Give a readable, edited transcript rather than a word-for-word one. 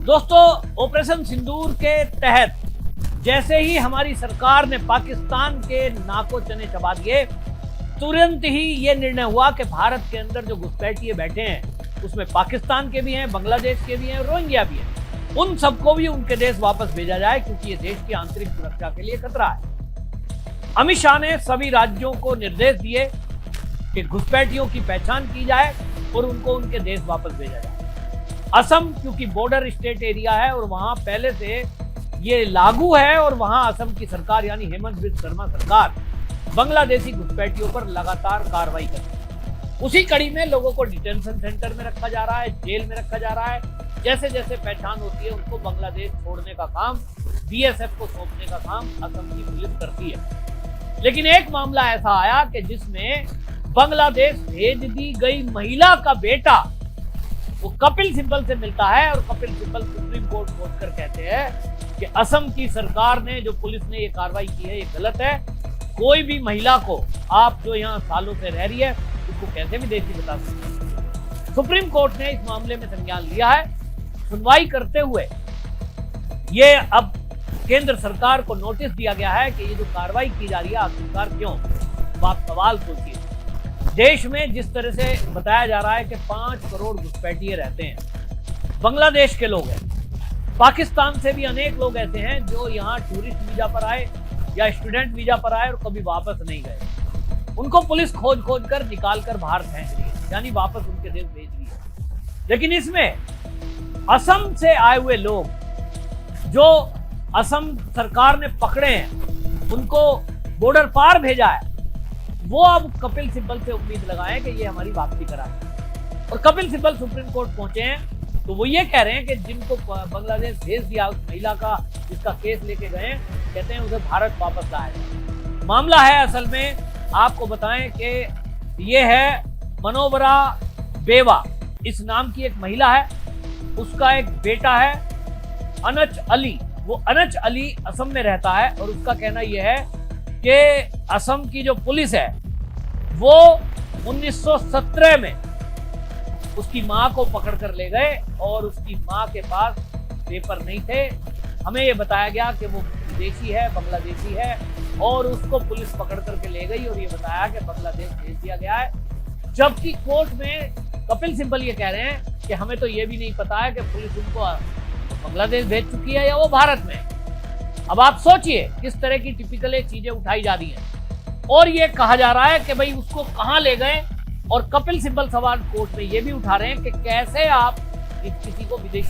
दोस्तों, ऑपरेशन सिंदूर के तहत जैसे ही हमारी सरकार ने पाकिस्तान के नाको चने चबा दिए, तुरंत ही यह निर्णय हुआ कि भारत के अंदर जो घुसपैठिए बैठे हैं उसमें पाकिस्तान के भी हैं, बांग्लादेश के भी हैं, रोहिंग्या भी हैं। उन सबको भी उनके देश वापस भेजा जाए क्योंकि ये देश की आंतरिक सुरक्षा के लिए खतरा है। अमित शाह ने सभी राज्यों को निर्देश दिए कि घुसपैठियों की पहचान की जाए और उनको उनके देश वापस भेजा जाए। असम क्योंकि बॉर्डर स्टेट एरिया है और वहां पहले से ये लागू है और वहां असम की सरकार यानी हेमंत बिस्वा शर्मा सरकार बांग्लादेशी घुसपैठियों पर लगातार कार्रवाई कर रही है। उसी कड़ी में लोगों को डिटेंशन सेंटर में रखा जा रहा है, जेल में रखा जा रहा है। जैसे जैसे पहचान होती है उनको बांग्लादेश छोड़ने का काम, बीएसएफ को सौंपने का काम असम की पुलिस करती है। लेकिन एक मामला ऐसा आया कि जिसमें बांग्लादेश भेज दी गई महिला का बेटा वो कपिल सिब्बल से मिलता है और कपिल सिब्बल सुप्रीम कोर्ट पहुंचकर कहते हैं कि असम की सरकार ने जो पुलिस ने ये कार्रवाई की है ये गलत है। कोई भी महिला को आप जो यहाँ सालों से रह रही है उसको कैसे भी देशी बता सकते हैं। सुप्रीम कोर्ट ने इस मामले में संज्ञान लिया है। सुनवाई करते हुए ये अब केंद्र सरकार को नोटिस दिया गया है कि ये जो कार्रवाई की जा रही है आखिरकार क्यों। आप सवाल सोचिए, देश में जिस तरह से बताया जा रहा है कि 5 करोड़ घुसपैठिए रहते हैं, बांग्लादेश के लोग हैं, पाकिस्तान से भी अनेक लोग ऐसे हैं जो यहाँ टूरिस्ट वीजा पर आए या स्टूडेंट वीजा पर आए और कभी वापस नहीं गए। उनको पुलिस खोज खोज कर निकाल कर बाहर फेंक रही है, यानी वापस उनके देश भेज रही है। लेकिन इसमें असम से आए हुए लोग जो असम सरकार ने पकड़े हैं, उनको बॉर्डर पार भेजा है, वो अब कपिल सिब्बल से उम्मीद लगाएं कि ये हमारी वापसी कराए। और कपिल सिब्बल सुप्रीम कोर्ट पहुंचे हैं तो वो ये कह रहे हैं कि जिनको बांग्लादेश भेज दिया, उस महिला का जिसका केस लेके गए, कहते हैं उसे भारत वापस लाया जाए। मामला है असल में आपको बताएं कि ये है मनोवरा बेवा, इस नाम की एक महिला है, उसका एक बेटा है अनच अली। वो अनच अली असम में रहता है और उसका कहना यह है कि असम की जो पुलिस है वो 1917 में उसकी मां को पकड़ कर ले गए और उसकी मां के पास पेपर नहीं थे। हमें ये बताया गया कि वो विदेशी है, बांग्लादेशी है, और उसको पुलिस पकड़ करके ले गई और ये बताया कि बांग्लादेश भेज दिया गया है। जबकि कोर्ट में कपिल सिब्बल ये कह रहे हैं कि हमें तो ये भी नहीं पता है कि पुलिस उनको बांग्लादेश भेज चुकी है या वो भारत में। अब आप सोचिए किस तरह की टिपिकल चीजें उठाई जा रही हैं और ये कहा जा रहा है कि भाई उसको कहां ले गए। और कपिल सिब्बल सवाल कोर्ट में ये भी उठा रहे हैं कि कैसे आप किसी को विदेशी